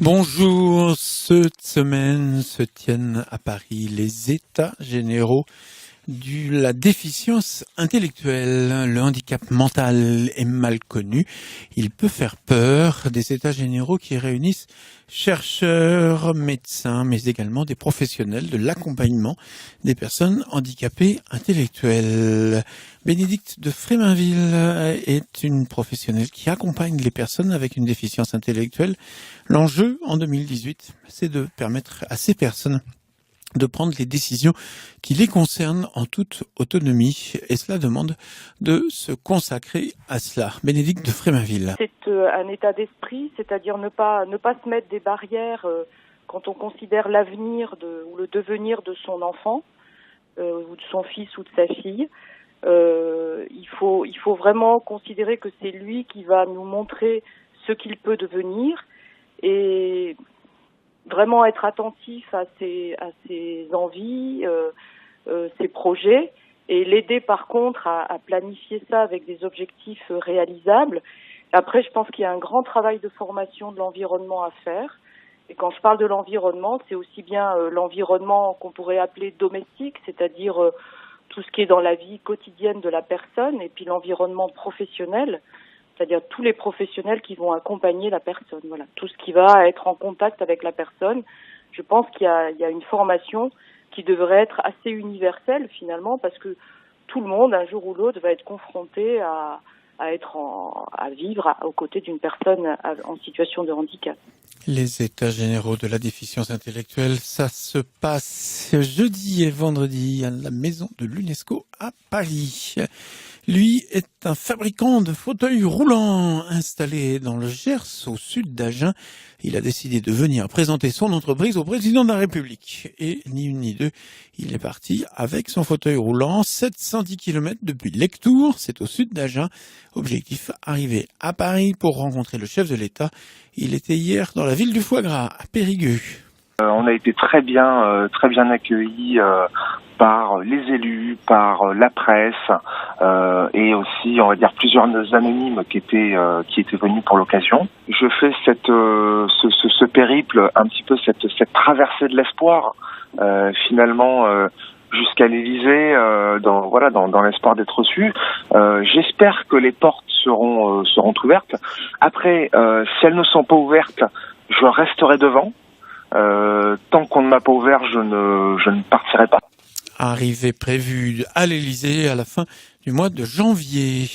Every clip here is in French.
Bonjour, cette semaine se tiennent à Paris les États généraux de la déficience intellectuelle. Le handicap mental est mal connu. Il peut faire peur. Des États généraux qui réunissent chercheurs, médecins, mais également des professionnels de l'accompagnement des personnes handicapées intellectuelles. Bénédicte de Fréminville est une professionnelle qui accompagne les personnes avec une déficience intellectuelle. L'enjeu en 2018, c'est de permettre à ces personnes de prendre les décisions qui les concernent en toute autonomie. Et cela demande de se consacrer à cela. Bénédicte de Fréminville. C'est un état d'esprit, c'est-à-dire ne pas se mettre des barrières quand on considère l'avenir ou le devenir de son enfant, ou de son fils ou de sa fille. Il faut vraiment considérer que c'est lui qui va nous montrer ce qu'il peut devenir et vraiment être attentif à ses envies, ses projets, et l'aider par contre à planifier ça avec des objectifs réalisables. Après, je pense qu'il y a un grand travail de formation de l'environnement à faire. Et quand je parle de l'environnement, c'est aussi bien l'environnement qu'on pourrait appeler domestique, c'est-à-dire tout ce qui est dans la vie quotidienne de la personne, et puis l'environnement professionnel, c'est-à-dire tous les professionnels qui vont accompagner la personne. Voilà, tout ce qui va être en contact avec la personne. Je pense qu'il y a une formation qui devrait être assez universelle finalement, parce que tout le monde, un jour ou l'autre, va être confronté à vivre aux côtés d'une personne en situation de handicap. Les États généraux de la déficience intellectuelle, ça se passe jeudi et vendredi à la maison de l'UNESCO à Paris. Lui est un fabricant de fauteuils roulants installé dans le Gers, au sud d'Agen. Il a décidé de venir présenter son entreprise au président de la République. Et ni une ni deux, il est parti avec son fauteuil roulant 710 km depuis Lectoure, c'est au sud d'Agen. Objectif, arriver à Paris pour rencontrer le chef de l'État. Il était hier dans la ville du foie gras, à Périgueux. On a été très bien accueillis par les élus, par la presse et aussi, on va dire, plusieurs anonymes qui étaient venus pour l'occasion. Je fais ce périple, un petit peu cette traversée de l'espoir, finalement. Jusqu'à l'Élysée, dans l'espoir d'être reçu. J'espère que les portes seront ouvertes. Après, si elles ne sont pas ouvertes, je resterai devant. Tant qu'on ne m'a pas ouvert, je ne partirai pas. Arrivée prévue à l'Élysée à la fin du mois de janvier.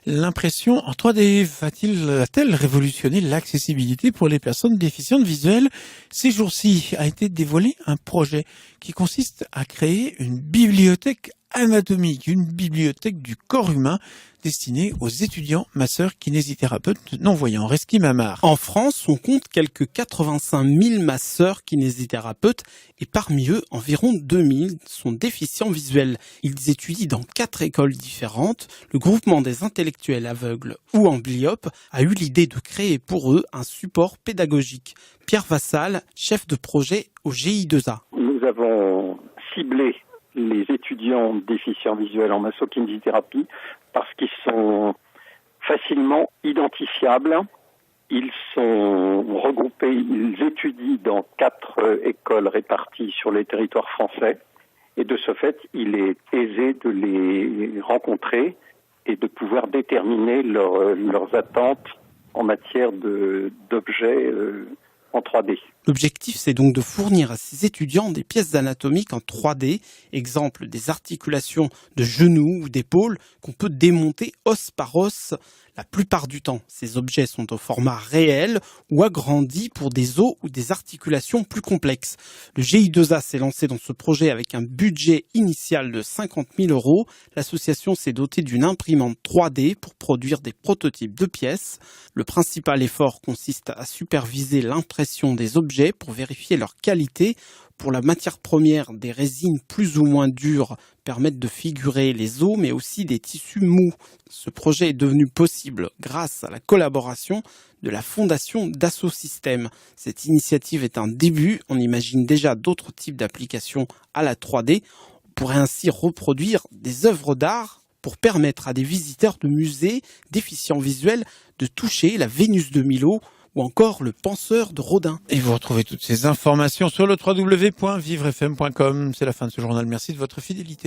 L'impression en 3D va-t-elle révolutionner l'accessibilité pour les personnes déficientes visuelles? Ces jours-ci a été dévoilé un projet qui consiste à créer une bibliothèque anatomique, une bibliothèque du corps humain destinée aux étudiants masseurs kinésithérapeutes non-voyants. Reski Mamar. En France, on compte quelques 85 000 masseurs kinésithérapeutes et parmi eux, environ 2000 sont déficients visuels. Ils étudient dans 4 écoles différentes. Le groupement des intellectuels aveugles ou amblyopes a eu l'idée de créer pour eux un support pédagogique. Pierre Vassal, chef de projet au GI2A. Nous avons ciblé les étudiants déficients visuels en masso-kinésithérapie parce qu'ils sont facilement identifiables. Ils sont regroupés, ils étudient dans 4 écoles réparties sur les territoires français. Et de ce fait, il est aisé de les rencontrer et de pouvoir déterminer leurs attentes en matière d'objets en 3D. L'objectif, c'est donc de fournir à ces étudiants des pièces anatomiques en 3D, exemple des articulations de genoux ou d'épaules qu'on peut démonter os par os. La plupart du temps, ces objets sont au format réel ou agrandis pour des os ou des articulations plus complexes. Le GI2A s'est lancé dans ce projet avec un budget initial de 50 000 €. L'association s'est dotée d'une imprimante 3D pour produire des prototypes de pièces. Le principal effort consiste à superviser l'impression des objets pour vérifier leur qualité. Pour la matière première, des résines plus ou moins dures permettent de figurer les os, mais aussi des tissus mous. Ce projet est devenu possible grâce à la collaboration de la fondation Dassault Systèmes. Cette initiative est un début, on imagine déjà d'autres types d'applications à la 3D. On pourrait ainsi reproduire des œuvres d'art pour permettre à des visiteurs de musées déficients visuels de toucher la Vénus de Milo ou encore Le Penseur de Rodin. Et vous retrouvez toutes ces informations sur le www.vivrefm.com. C'est la fin de ce journal. Merci de votre fidélité.